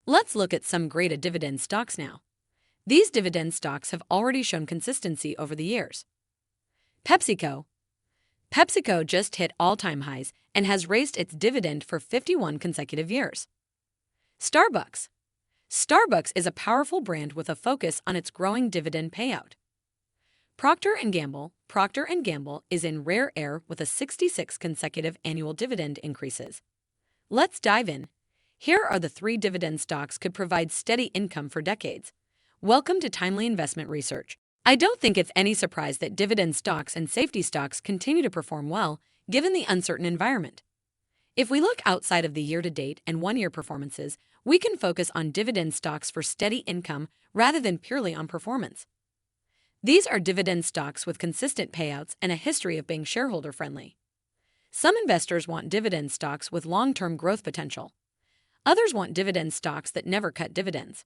Let's look at some great dividend stocks now. These dividend stocks have already shown consistency over the years. PepsiCo. PepsiCo just hit all-time highs and has raised its dividend for 51 consecutive years. Starbucks. Starbucks is a powerful brand with a focus on its growing dividend payout. Procter & Gamble. Procter & Gamble is in rare air with a 66 consecutive annual dividend increases. Let's dive in. Here are the 3 dividend stocks could provide steady income for decades. Welcome to Timely Investment Research. I don't think it's any surprise that dividend stocks and safety stocks continue to perform well, given the uncertain environment. If we look outside of the year-to-date and one-year performances, we can focus on dividend stocks for steady income rather than purely on performance. These are dividend stocks with consistent payouts and a history of being shareholder-friendly. Some investors want dividend stocks with long-term growth potential. Others want dividend stocks that never cut dividends.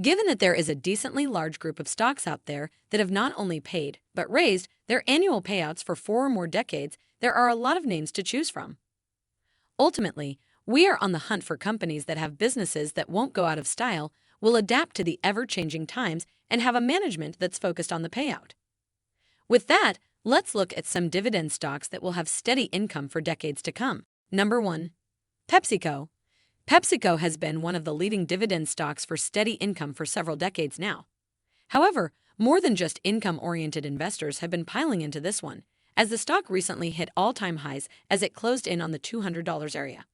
Given that there is a decently large group of stocks out there that have not only paid, but raised their annual payouts for 4 or more decades, there are a lot of names to choose from. Ultimately, we are on the hunt for companies that have businesses that won't go out of style, will adapt to the ever-changing times, and have a management that's focused on the payout. With that, let's look at some dividend stocks that will have steady income for decades to come. Number 1. PepsiCo. PepsiCo has been one of the leading dividend stocks for steady income for several decades now. However, more than just income-oriented investors have been piling into this one, as the stock recently hit all-time highs as it closed in on the $200 area.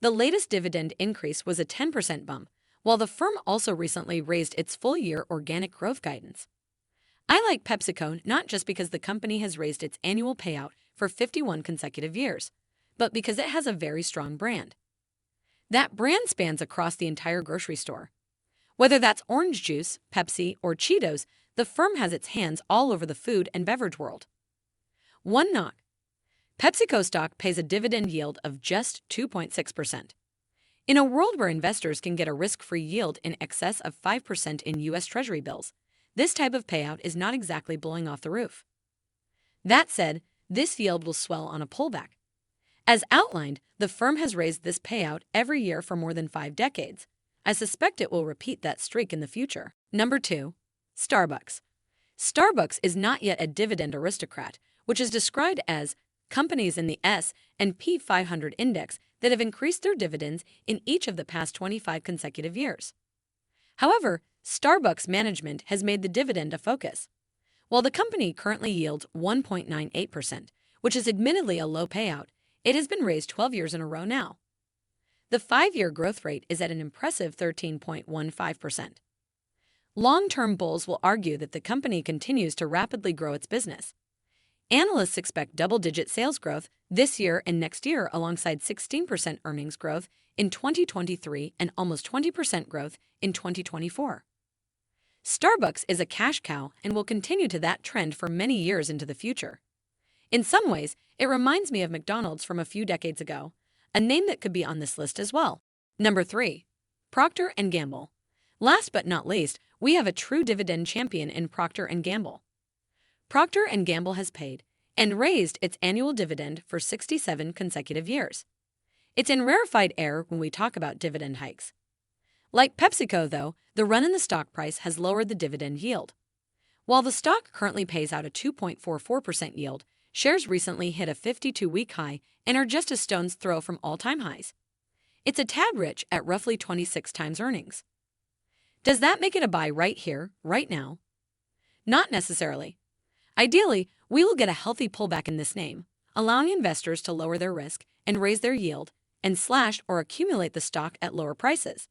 The latest dividend increase was a 10% bump, while the firm also recently raised its full-year organic growth guidance. I like PepsiCo not just because the company has raised its annual payout for 51 consecutive years, but because it has a very strong brand. That brand spans across the entire grocery store. Whether that's orange juice, Pepsi, or Cheetos, the firm has its hands all over the food and beverage world. One knock. PepsiCo stock pays a dividend yield of just 2.6%. In a world where investors can get a risk-free yield in excess of 5% in U.S. Treasury bills, this type of payout is not exactly blowing off the roof. That said, this yield will swell on a pullback. As outlined, the firm has raised this payout every year for more than 5 decades. I suspect it will repeat that streak in the future. Number 2. Starbucks. Starbucks is not yet a dividend aristocrat, which is described as companies in the S&P 500 index that have increased their dividends in each of the past 25 consecutive years. However, Starbucks management has made the dividend a focus. While the company currently yields 1.98%, which is admittedly a low payout, it has been raised 12 years in a row now. The 5-year growth rate is at an impressive 13.15%. Long-term bulls will argue that the company continues to rapidly grow its business. Analysts expect double-digit sales growth this year and next year alongside 16% earnings growth in 2023 and almost 20% growth in 2024. Starbucks is a cash cow and will continue to that trend for many years into the future. In some ways, it reminds me of McDonald's from a few decades ago, a name that could be on this list as well. Number 3. Procter & Gamble. Last but not least, we have a true dividend champion in Procter & Gamble. Procter & Gamble has paid and raised its annual dividend for 67 consecutive years. It's in rarefied air when we talk about dividend hikes. Like PepsiCo, though, the run in the stock price has lowered the dividend yield. While the stock currently pays out a 2.44% yield, shares recently hit a 52-week high and are just a stone's throw from all-time highs. It's a tad rich at roughly 26 times earnings. Does that make it a buy right here, right now? Not necessarily. Ideally, we will get a healthy pullback in this name, allowing investors to lower their risk and raise their yield and slash or accumulate the stock at lower prices.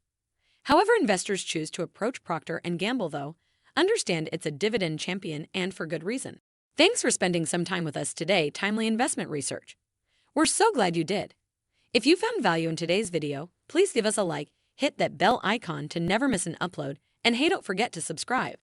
However investors choose to approach Procter & Gamble, though, understand it's a dividend champion and for good reason. Thanks for spending some time with us today, Timely Investment Research. We're so glad you did. If you found value in today's video, please give us a like, hit that bell icon to never miss an upload, and hey, don't forget to subscribe.